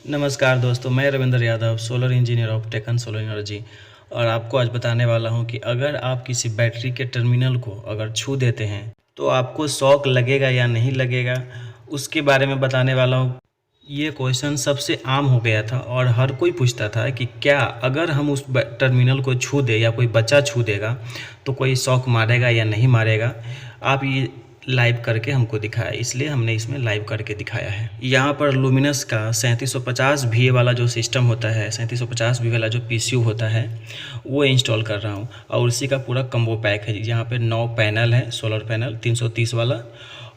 नमस्कार दोस्तों, मैं Ravindra Yadav, solar engineer of taken solar energy. और आपको आज बताने वाला हूं कि अगर आप किसी बैटरी के टर्मिनल को अगर छू देते हैं तो आपको शॉक लगेगा या नहीं लगेगा, उसके बारे में बताने वाला हूं। ये क्वेश्चन सबसे आम हो गया था और हर कोई पूछता था कि क्या अगर हम उस टर्मिनल को छू दे या कोई बच्चा छू देगा तो कोई शॉक मारेगा या नहीं मारेगा। आप ये लाइव करके हमको दिखाया, इसलिए हमने इसमें लाइव करके दिखाया है। यहाँ पर लुमिनस का 3750 VA वाला जो सिस्टम होता है, 3750 VA वाला जो PCU होता है, वो इंस्टॉल कर रहा हूँ। और उसी का पूरा कम्बो पैक है। यहाँ पे 9 पैनल है, सोलर पैनल 330 वाला,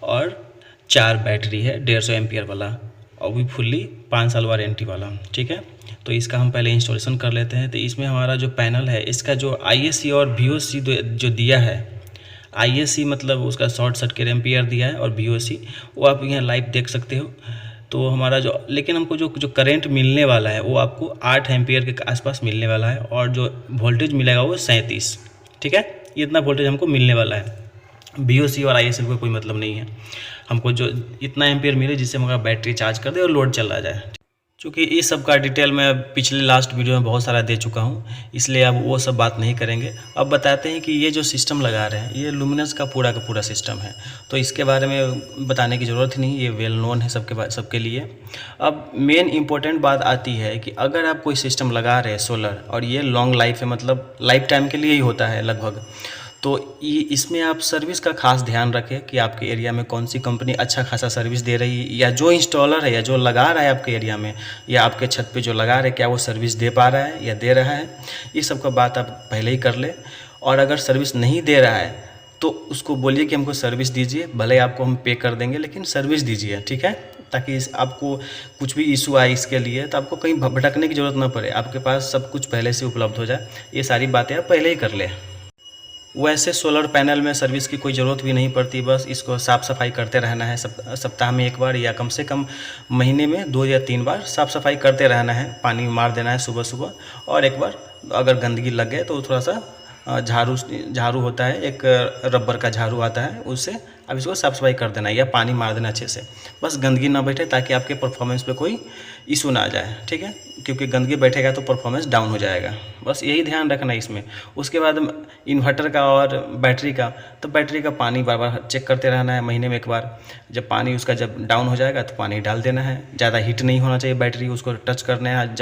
और 4 बैटरी है 150 एम्पियर वाला, और भी फुल्ली 5 साल वारंटी वाला। ठीक है, तो इसका हम पहले इंस्टॉलेशन कर लेते हैं। तो इसमें हमारा जो पैनल है, इसका जो ISC और VOC जो दिया है, ISC मतलब उसका शॉर्ट सर्किट एम्पियर दिया है, और VOC वो आप यहाँ लाइव देख सकते हो। तो हमारा जो, लेकिन हमको जो करंट मिलने वाला है वो आपको 8 एम्पियर के आसपास मिलने वाला है, और जो वोल्टेज मिलेगा वो 37। ठीक है, ये इतना वोल्टेज हमको मिलने वाला है। VOC और ISC को कोई मतलब नहीं है, हमको जो इतना एम्पियर मिले जिससे हमारा बैटरी चार्ज कर दे और लोड चला जाए। चूँकि इस सब का डिटेल मैं पिछले लास्ट वीडियो में बहुत सारा दे चुका हूँ, इसलिए अब वो सब बात नहीं करेंगे। अब बताते हैं कि ये जो सिस्टम लगा रहे हैं, ये लुमिनस का पूरा सिस्टम है, तो इसके बारे में बताने की ज़रूरत ही नहीं, ये वेल नोन है सबके लिए। अब मेन इंपॉर्टेंट बात आती है कि अगर आप कोई सिस्टम लगा रहे हैं सोलर, और ये लॉन्ग लाइफ है, मतलब लाइफ टाइम के लिए ही होता है लगभग, तो ये इसमें आप सर्विस का खास ध्यान रखें कि आपके एरिया में कौन सी कंपनी अच्छा खासा सर्विस दे रही है, या जो इंस्टॉलर है या जो लगा रहा है आपके एरिया में या आपके छत पे जो लगा रहे हैं, क्या वो सर्विस दे पा रहा है या दे रहा है। ये सब का बात आप पहले ही कर ले। और अगर सर्विस नहीं दे रहा है तो उसको बोलिए कि हमको सर्विस दीजिए, भले आपको हम पे कर देंगे, लेकिन सर्विस दीजिए। ठीक है, ताकि आपको कुछ भी इशू आए इसके लिए तो आपको कहीं भटकने की ज़रूरत ना पड़े, आपके पास सब कुछ पहले से उपलब्ध हो जाए। ये सारी बातें आप पहले ही कर लें। वैसे सोलर पैनल में सर्विस की कोई ज़रूरत भी नहीं पड़ती, बस इसको साफ़ सफाई करते रहना है। सप्ताह में 1 बार या कम से कम महीने में 2 या 3 बार साफ़ सफाई करते रहना है। पानी मार देना है सुबह सुबह, और एक बार अगर गंदगी लग गए तो थोड़ा सा झाड़ू होता है, एक रबर का झाड़ू आता है, उससे अब इसको साफ़ सफाई कर देना है, या पानी मार देना अच्छे से। बस गंदगी ना बैठे, ताकि आपके परफॉर्मेंस पे कोई इशू ना आ जाए। ठीक है, क्योंकि गंदगी बैठेगा तो परफॉर्मेंस डाउन हो जाएगा। बस यही ध्यान रखना है इसमें। उसके बाद इन्वर्टर का और बैटरी का, तो बैटरी का पानी बार बार चेक करते रहना है, महीने में 1 बार। जब पानी उसका जब डाउन हो जाएगा तो पानी डाल देना है। ज़्यादा हीट नहीं होना चाहिए बैटरी, उसको टच करना है।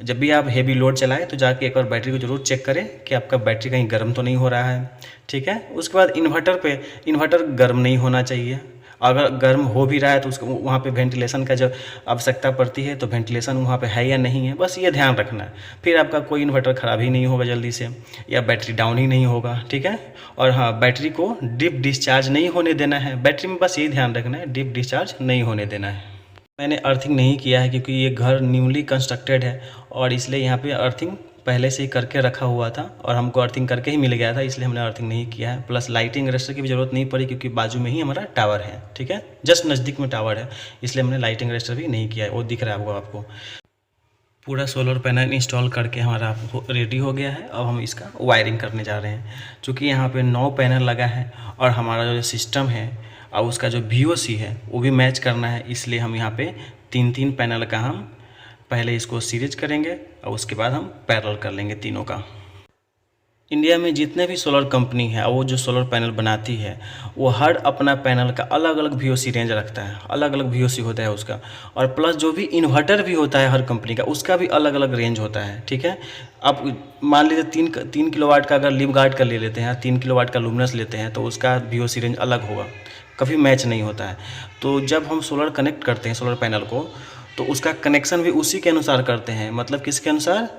जब भी आप हेवी लोड चलाएं तो जाके एक बार बैटरी को ज़रूर चेक करें कि आपका बैटरी कहीं गर्म तो नहीं हो रहा है। ठीक है, उसके बाद इन्वर्टर गर्म नहीं होना चाहिए। अगर गर्म हो भी रहा है तो उसको वहाँ पे वेंटिलेशन का जब आवश्यकता पड़ती है तो वेंटिलेशन वहाँ पे है या नहीं है, बस ये ध्यान रखना है। फिर आपका कोई इन्वर्टर ख़राब ही नहीं होगा जल्दी से, या बैटरी डाउन ही नहीं होगा। ठीक है, और हाँ, बैटरी को डीप डिस्चार्ज नहीं होने देना है। बैटरी में बस यही ध्यान रखना है, डीप डिस्चार्ज नहीं होने देना है। मैंने अर्थिंग नहीं किया है क्योंकि ये घर न्यूली कंस्ट्रक्टेड है, और इसलिए यहाँ पे अर्थिंग पहले से ही करके रखा हुआ था, और हमको अर्थिंग करके ही मिल गया था, इसलिए हमने अर्थिंग नहीं किया है। प्लस लाइटिंग रेस्टर की भी ज़रूरत नहीं पड़ी, क्योंकि बाजू में ही हमारा टावर है। ठीक है, जस्ट नज़दीक में टावर है, इसलिए हमने लाइटिंग रेस्टर भी नहीं किया है। वो दिख रहा है आपको। पूरा सोलर पैनल इंस्टॉल करके हमारा रेडी हो गया है। अब हम इसका वायरिंग करने जा रहे हैं। चूँकि यहाँ पे 9 पैनल लगा है, और हमारा जो सिस्टम है और उसका जो VOC है वो भी मैच करना है, इसलिए हम यहाँ पे 3-3 पैनल का हम पहले इसको सीरीज करेंगे, और उसके बाद हम पैरेलल कर लेंगे तीनों का। इंडिया में जितने भी सोलर कंपनी है वो जो सोलर पैनल बनाती है, वो हर अपना पैनल का अलग अलग VOC रेंज रखता है, अलग अलग VOC होता है उसका। और प्लस जो भी इन्वर्टर भी होता है हर कंपनी का, उसका भी अलग अलग रेंज होता है। ठीक है, आप मान लीजिए 3 किलोवाट का अगर लिव गार्ड का ले लेते हैं, 3 किलोवाट का लुमिनस लेते हैं, तो उसका VOC रेंज अलग होगा, कभी मैच नहीं होता है। तो जब हम सोलर कनेक्ट करते हैं सोलर पैनल को, तो उसका कनेक्शन भी उसी के अनुसार करते हैं। मतलब किसके अनुसार?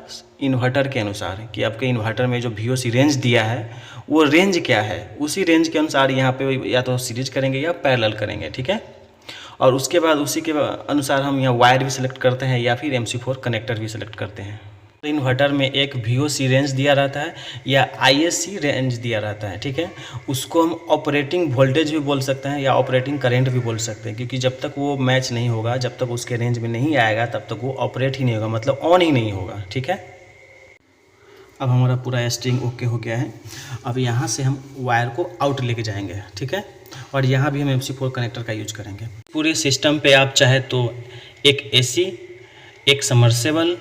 इन्वर्टर के अनुसार, कि आपके इन्वर्टर में जो VOC रेंज दिया है वो रेंज क्या है, उसी रेंज के अनुसार यहाँ पे या तो सीरीज करेंगे या पैरेलल करेंगे। ठीक है, और उसके बाद उसी के अनुसार हम यहाँ वायर भी सिलेक्ट करते हैं, या फिर MC4 कनेक्टर भी सिलेक्ट करते हैं। इन्वर्टर में एक VOC रेंज दिया रहता है या ISC रेंज दिया रहता है। ठीक है, उसको हम ऑपरेटिंग वोल्टेज भी बोल सकते हैं या ऑपरेटिंग करंट भी बोल सकते हैं, क्योंकि जब तक वो मैच नहीं होगा, जब तक उसके रेंज में नहीं आएगा, तब तक वो ऑपरेट ही नहीं होगा, मतलब ऑन ही नहीं होगा। ठीक है, अब हमारा पूरा स्ट्रिंग ओके हो गया है। अब यहाँ से हम वायर को आउट लेके जाएंगे। ठीक है, और यहाँ भी हम MC4 कनेक्टर का यूज करेंगे। पूरे सिस्टम पे आप चाहे तो एक AC एक समर्सेबल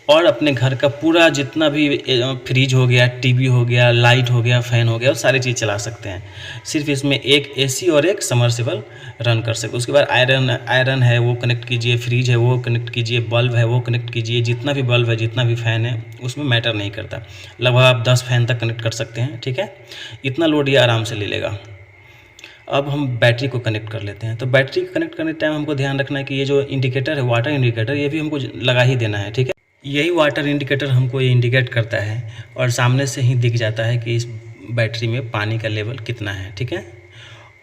और अपने घर का पूरा जितना भी फ्रिज हो गया, टीवी हो गया, लाइट हो गया, फ़ैन हो गया, वो सारी चीज़ चला सकते हैं। सिर्फ इसमें एक एसी और एक समर्सिबल रन कर सकते। उसके बाद आयरन है वो कनेक्ट कीजिए, फ्रिज है वो कनेक्ट कीजिए, बल्ब है वो कनेक्ट कीजिए, जितना भी बल्ब है, जितना भी फ़ैन है, उसमें मैटर नहीं करता। लगभग आप 10 फ़ैन तक कनेक्ट कर सकते हैं, ठीक है। इतना लोड ये आराम से ले लेगा। अब हम बैटरी को कनेक्ट कर लेते हैं। तो बैटरी को कनेक्ट करने टाइम हमको ध्यान रखना है कि ये जो इंडिकेटर है, वाटर इंडिकेटर, ये भी हमको लगा ही देना है, ठीक है। यही वाटर इंडिकेटर हमको ये इंडिकेट करता है और सामने से ही दिख जाता है कि इस बैटरी में पानी का लेवल कितना है, ठीक है।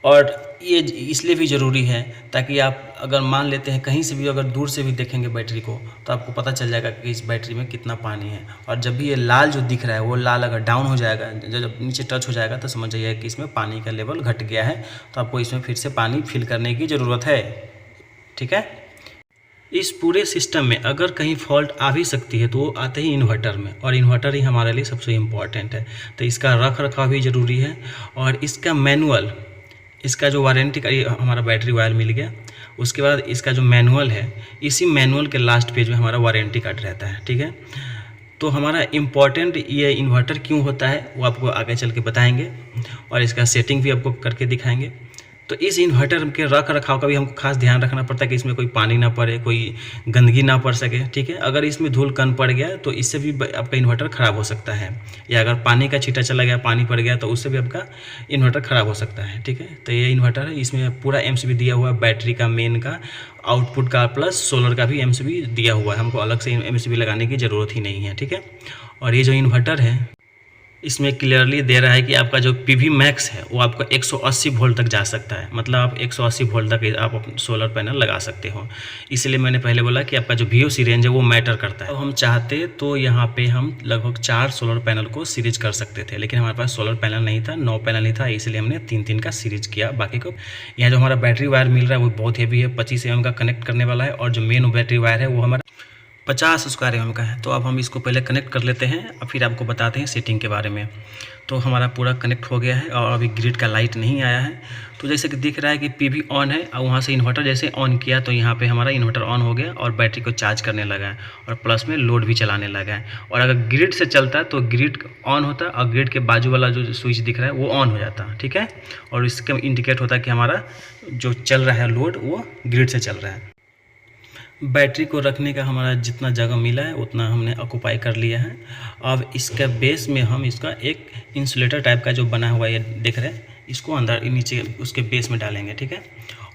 और ये इसलिए भी ज़रूरी है ताकि आप अगर मान लेते हैं कहीं से भी अगर दूर से भी देखेंगे बैटरी को, तो आपको पता चल जाएगा कि इस बैटरी में कितना पानी है। और जब भी ये लाल जो दिख रहा है, वो लाल अगर डाउन हो जाएगा, जब नीचे टच हो जाएगा, तो समझ जाइए कि इसमें पानी का लेवल घट गया है, तो आपको इसमें फिर से पानी फिल करने की ज़रूरत है, ठीक है। इस पूरे सिस्टम में अगर कहीं फॉल्ट आ भी सकती है तो वो आते ही इन्वर्टर में, और इन्वर्टर ही हमारे लिए सबसे इम्पॉर्टेंट है। तो इसका रख रखाव भी ज़रूरी है। और इसका मैनुअल, इसका जो वारंटी का, हमारा बैटरी वायर मिल गया, उसके बाद इसका जो मैनुअल है, इसी मैनुअल के लास्ट पेज में हमारा वारंटी कार्ड रहता है, ठीक है। तो हमारा इम्पॉर्टेंट ये इन्वर्टर क्यों होता है वो आपको आगे चल के बताएंगे, और इसका सेटिंग भी आपको करके दिखाएंगे। तो इस इन्वर्टर के रख रखाव का भी हमको खास ध्यान रखना पड़ता है कि इसमें कोई पानी ना पड़े, कोई गंदगी ना पड़ सके, ठीक है। अगर इसमें धूल कण पड़ गया तो इससे भी आपका इन्वर्टर ख़राब हो सकता है, या अगर पानी का छींटा चला गया, पानी पड़ गया, तो उससे भी आपका इन्वर्टर ख़राब हो सकता है, ठीक है। तो ये इन्वर्टर है, इसमें पूरा एमसीबी दिया हुआ है, बैटरी का, मेन का, आउटपुट का, प्लस सोलर का भी एमसीबी दिया हुआ है। हमको अलग से एमसीबी लगाने की ज़रूरत ही नहीं है, ठीक है। और ये जो इन्वर्टर है, इसमें क्लियरली दे रहा है कि आपका जो पीवी मैक्स है वो आपका 180 वोल्ट तक जा सकता है। मतलब आप 180 वोल्ट तक आप सोलर पैनल लगा सकते हो। इसलिए मैंने पहले बोला कि आपका जो VOC रेंज है वो मैटर करता है। तो हम चाहते तो यहाँ पे हम लगभग 4 सोलर पैनल को सीरीज कर सकते थे, लेकिन हमारे पास सोलर पैनल नहीं था, 9 पैनल ही था, इसलिए हमने 3-3 का सीरीज किया। बाकी को यहाँ जो हमारा बैटरी वायर मिल रहा है वो बहुत हेवी है, 25 mm का कनेक्ट करने वाला है, और जो मेन बैटरी वायर है वो हमारा 50 स्क्वायर mm का है। तो अब हम इसको पहले कनेक्ट कर लेते हैं और फिर आपको बताते हैं सेटिंग के बारे में। तो हमारा पूरा कनेक्ट हो गया है और अभी ग्रिड का लाइट नहीं आया है। तो जैसे कि दिख रहा है कि PV ऑन है, और वहाँ से इन्वर्टर जैसे ऑन किया तो यहाँ पे हमारा इन्वर्टर ऑन हो गया और बैटरी को चार्ज करने लगा है, और प्लस में लोड भी चलाने लगा है। और अगर ग्रिड से चलता है तो ग्रिड ऑन होता है, और ग्रिड के बाजू वाला जो स्विच दिख रहा है वो ऑन हो जाता है, ठीक है। और इसका इंडिकेट होता है कि हमारा जो चल रहा है लोड वो ग्रिड से चल रहा है। बैटरी को रखने का हमारा जितना जगह मिला है उतना हमने ऑक्यूपाई कर लिया है। अब इसके बेस में हम इसका एक इंसुलेटर टाइप का जो बना हुआ ये देख रहे हैं, इसको अंदर नीचे उसके बेस में डालेंगे, ठीक है।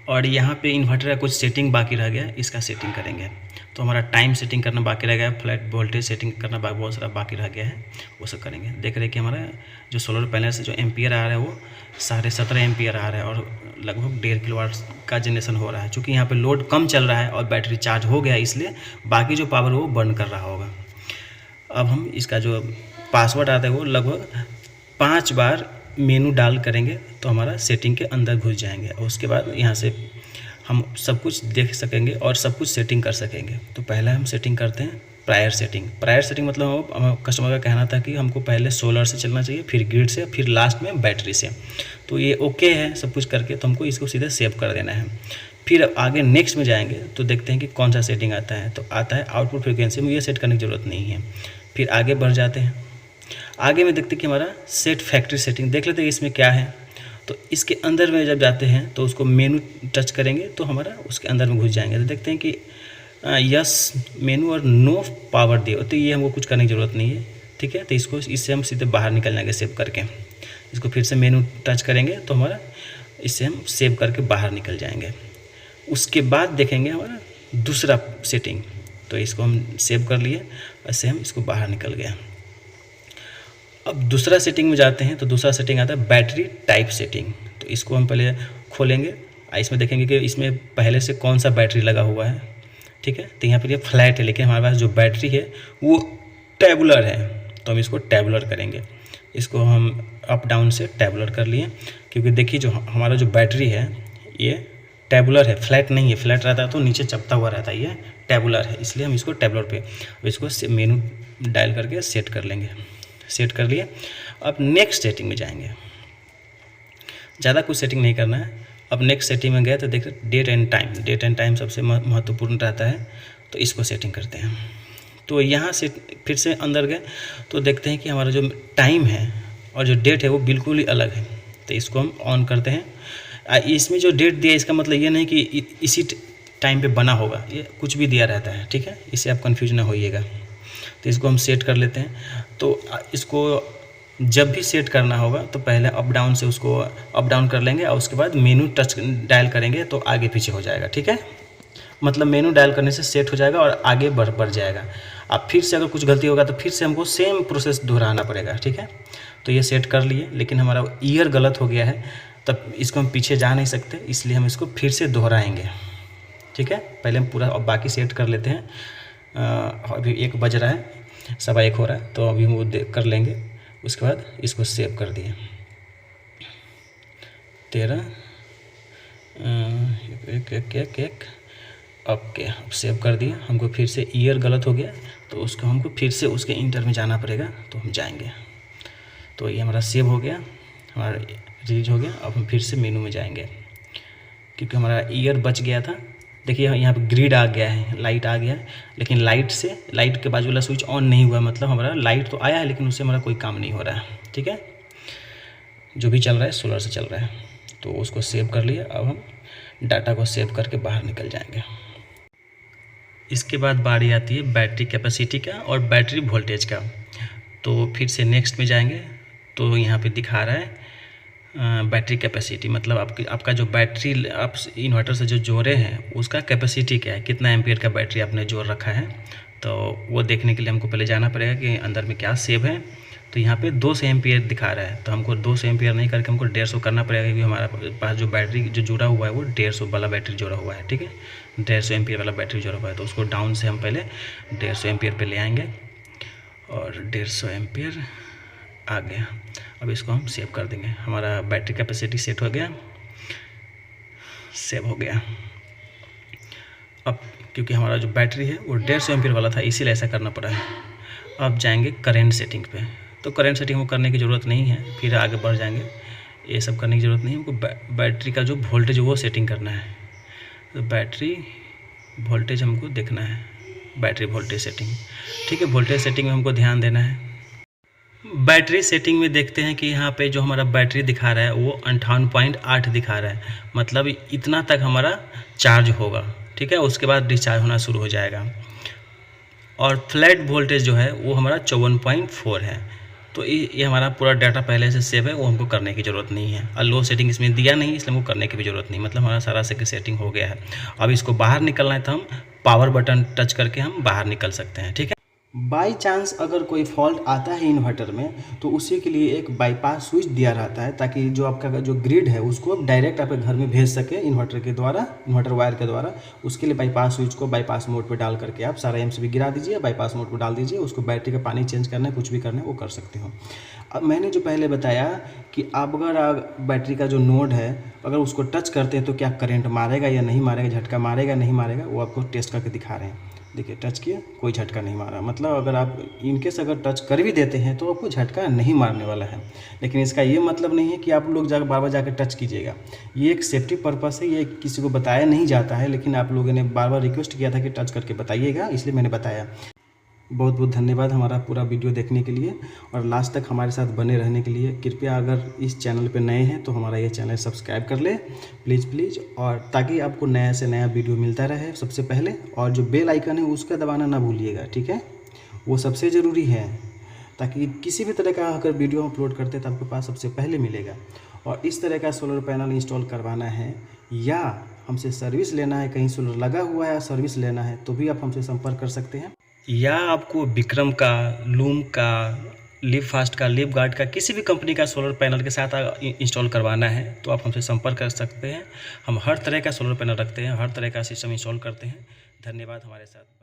और यहाँ पे इन्वर्टर का कुछ सेटिंग बाकी रह गया, इसका सेटिंग करेंगे। तो हमारा टाइम सेटिंग करना बाकी रह गया, फ्लैट वोल्टेज सेटिंग करना बहुत सारा बाकी रह गया है, वो सब करेंगे। देख रहे हैं कि हमारा जो सोलर पैनल से जो एम्पियर आ रहा है वो 17.5 एम्पियर आ रहा है, और लगभग 1.5 किलोवाट का जनरेशन हो रहा है। चूँकि यहाँ पे लोड कम चल रहा है और बैटरी चार्ज हो गया, इसलिए बाकी जो पावर वो बर्न कर रहा होगा। अब हम इसका जो पासवर्ड आता है वो लगभग 5 बार मेनू डाल करेंगे तो हमारा सेटिंग के अंदर घुस जाएंगे, और उसके बाद यहाँ से हम सब कुछ देख सकेंगे और सब कुछ सेटिंग कर सकेंगे। तो पहले हम सेटिंग करते हैं प्रायर सेटिंग। प्रायर सेटिंग मतलब कस्टमर का कहना था कि हमको पहले सोलर से चलना चाहिए, फिर ग्रिड से, फिर लास्ट में बैटरी से। तो ये ओके है सब कुछ करके, तो हमको इसको सीधे सेव कर देना है। फिर आगे नेक्स्ट में जाएंगे तो देखते हैं कि कौन सा सेटिंग आता है। तो आता है आउटपुट फ्रिक्वेंसी में, ये सेट करने की ज़रूरत नहीं है। फिर आगे बढ़ जाते हैं, आगे में देखते हैं कि हमारा सेट फैक्ट्री सेटिंग देख लेते हैं इसमें क्या है। तो इसके अंदर में जब जाते हैं तो उसको मेनू टच करेंगे तो हमारा उसके अंदर में घुस जाएंगे। तो देखते हैं कि यस मेनू और नो पावर दिए, तो ये हमको कुछ करने की ज़रूरत नहीं है, ठीक है। तो इसको इससे हम सीधे बाहर निकल जाएंगे सेव करके। इसको फिर से मेनू टच करेंगे तो हमारा इससे हम सेव करके बाहर निकल जाएंगे। उसके बाद देखेंगे हमारा दूसरा सेटिंग, तो इसको हम सेव कर लिए, ऐसे हम इसको बाहर निकल गया। अब दूसरा सेटिंग में जाते हैं तो दूसरा सेटिंग आता है बैटरी टाइप सेटिंग। तो इसको हम पहले खोलेंगे, इसमें देखेंगे कि इसमें पहले से कौन सा बैटरी लगा हुआ है, ठीक है। तो यहाँ पर ये फ्लैट है, लेकिन हमारे पास जो बैटरी है वो टेबुलर है, तो हम इसको टेबुलर करेंगे। इसको हम अप डाउन से टेबुलर कर लिए, क्योंकि देखिए जो हमारा जो बैटरी है ये टेबुलर है, फ्लैट नहीं है। फ्लैट रहता है तो नीचे चपता हुआ रहता है, ये टेबुलर है, इसलिए हम इसको टेबुलर पे इसको मेनू डायल करके सेट कर लेंगे। सेट कर लिए, अब नेक्स्ट सेटिंग में जाएंगे। ज़्यादा कुछ सेटिंग नहीं करना है। अब नेक्स्ट सेटिंग में गए तो देख date and time, date and time सबसे महत्वपूर्ण रहता है। तो इसको सेटिंग करते हैं। तो यहाँ से फिर से अंदर गए तो देखते हैं कि हमारा जो टाइम है और जो डेट है वो बिल्कुल ही अलग है। तो इसको हम ऑन करते हैं। इसमें जो डेट दिया इसका मतलब ये नहीं कि इसी टाइम पे बना होगा, ये कुछ भी दिया रहता है, ठीक है, इससे आप कंफ्यूज ना होइएगा। तो इसको हम सेट कर लेते हैं। तो इसको जब भी सेट करना होगा तो पहले अप डाउन से उसको अप डाउन कर लेंगे और उसके बाद मेनू टच डायल करेंगे तो आगे पीछे हो जाएगा, ठीक है। मतलब मेनू डायल करने से सेट हो जाएगा और आगे बढ़ जाएगा। अब फिर से अगर कुछ गलती होगा तो फिर से हमको सेम प्रोसेस दोहराना पड़ेगा, ठीक है। तो ये सेट कर लिए, लेकिन हमारा ईयर गलत हो गया है, तब इसको हम पीछे जा नहीं सकते, इसलिए हम इसको फिर से दोहराएंगे, ठीक है। पहले हम पूरा और बाकी सेट कर लेते हैं। अभी 1 बज रहा है, 1:15 हो रहा है, तो अभी वो कर लेंगे। उसके बाद इसको सेव कर दिए। 13 1 ओके, अब सेव कर दिए। हमको फिर से ईयर गलत हो गया तो उसको हमको फिर से उसके इंटर में जाना पड़ेगा, तो हम जाएंगे। तो ये हमारा सेव हो गया, हमारा रिलीज हो गया। अब हम फिर से मेनू में जाएंगे क्योंकि हमारा ईयर बच गया था। देखिए यहाँ पे ग्रिड आ गया है, लाइट आ गया है, लेकिन लाइट के बाजू वाला स्विच ऑन नहीं हुआ। मतलब हमारा लाइट तो आया है लेकिन उससे हमारा कोई काम नहीं हो रहा है, ठीक है। जो भी चल रहा है सोलर से चल रहा है। तो उसको सेव कर लिया। अब हम डाटा को सेव करके बाहर निकल जाएंगे। इसके बाद बारी आती है बैटरी कैपेसिटी का और बैटरी वोल्टेज का। तो फिर से नेक्स्ट में जाएंगे तो यहाँ पे दिखा रहा है बैटरी कैपेसिटी, मतलब आपका जो बैटरी आप इन्वर्टर से जो जोड़े हैं उसका कैपेसिटी क्या है, कितना एम्पियर का बैटरी आपने जोड़ रखा है। तो वो देखने के लिए हमको पहले जाना पड़ेगा कि अंदर में क्या सेव है। तो यहाँ पे 200 एम्पियर दिखा रहा है, तो हमको 200 एम्पियर नहीं करके हमको 150 करना पड़ेगा, क्योंकि हमारा पास जो बैटरी जो जुड़ा हुआ है वो 150 वाला बैटरी जोड़ा हुआ है, ठीक है। 150 एम्पियर वाला बैटरी जोड़ा हुआ है, तो उसको डाउन से हम पहले 150 एम्पियर पे ले आएंगे और 150 एम्पियर आ गया। अब इसको हम सेव कर देंगे। हमारा बैटरी कैपेसिटी सेट हो गया, सेव हो गया। अब क्योंकि हमारा जो बैटरी है वो 150 एम्पियर वाला था, इसीलिए ऐसा करना पड़ा है। अब जाएंगे करेंट सेटिंग पे। तो करेंट सेटिंग को करने की ज़रूरत नहीं है, फिर आगे बढ़ जाएंगे। ये सब करने की ज़रूरत नहीं है, हमको बैटरी का जो वोल्टेज वो सेटिंग करना है। तो बैटरी वोल्टेज हमको देखना है, बैटरी वोल्टेज सेटिंग, ठीक है। वोल्टेज सेटिंग में हमको ध्यान देना है। बैटरी सेटिंग में देखते हैं कि यहाँ पे जो हमारा बैटरी दिखा रहा है वो 58.8 दिखा रहा है, मतलब इतना तक हमारा चार्ज होगा, ठीक है। उसके बाद डिस्चार्ज होना शुरू हो जाएगा। और फ्लैट वोल्टेज जो है वो हमारा 54.4 है। तो ये हमारा पूरा डाटा पहले से सेव है, वो हमको करने की ज़रूरत नहीं है। और लो सेटिंग इसमें दिया नहीं, इसलिए हमको करने की भी ज़रूरत नहीं, मतलब हमारा सारा सेटिंग हो गया है। अब इसको बाहर निकलना है तो हम पावर बटन टच करके हम बाहर निकल सकते हैं, ठीक है। बाई चांस अगर कोई फॉल्ट आता है इन्वर्टर में तो उसी के लिए एक बाईपास स्विच दिया रहता है, ताकि जो आपका जो ग्रिड है उसको डायरेक्ट आपके घर में भेज सके इन्वर्टर के द्वारा, इन्वर्टर वायर के द्वारा। उसके लिए बाईपास स्विच को बाईपास मोड पे डाल करके आप सारा एमसीबी गिरा दीजिए, बाईपास मोड पे डाल दीजिए। उसको बैटरी का पानी चेंज करना है, कुछ भी करना है वो कर सकते हो। अब मैंने जो पहले बताया कि आप अगर बैटरी का जो नोड है अगर उसको टच करते हैं तो क्या करंट मारेगा या नहीं मारेगा, झटका मारेगा नहीं मारेगा, वो आपको टेस्ट करके दिखा रहे हैं। देखिए टच किया, कोई झटका नहीं मारा। मतलब अगर आप इनकेस अगर टच कर भी देते हैं तो आपको झटका नहीं मारने वाला है। लेकिन इसका ये मतलब नहीं है कि आप लोग बार बार जाकर टच कीजिएगा। ये एक सेफ्टी पर्पस है, ये किसी को बताया नहीं जाता है, लेकिन आप लोगों ने बार बार रिक्वेस्ट किया था कि टच करके बताइएगा, इसलिए मैंने बताया। बहुत बहुत धन्यवाद हमारा पूरा वीडियो देखने के लिए और लास्ट तक हमारे साथ बने रहने के लिए। कृपया अगर इस चैनल पे नए हैं तो हमारा ये चैनल सब्सक्राइब कर ले प्लीज़, और ताकि आपको नया से नया वीडियो मिलता रहे सबसे पहले। और जो बेल आइकन है उसका दबाना ना भूलिएगा, ठीक है, वो सबसे ज़रूरी है, ताकि किसी भी तरह का अगर वीडियो अपलोड करते हैं तो आपके पास सबसे पहले मिलेगा। और इस तरह का सोलर पैनल इंस्टॉल करवाना है या हमसे सर्विस लेना है, कहीं सोलर लगा हुआ है सर्विस लेना है, तो भी आप हमसे संपर्क कर सकते हैं। या आपको विक्रम का, लूम का, लिव फास्ट का, लिव गार्ड का, किसी भी कंपनी का सोलर पैनल के साथ इंस्टॉल करवाना है तो आप हमसे संपर्क कर सकते हैं। हम हर तरह का सोलर पैनल रखते हैं, हर तरह का सिस्टम इंस्टॉल करते हैं। धन्यवाद हमारे साथ।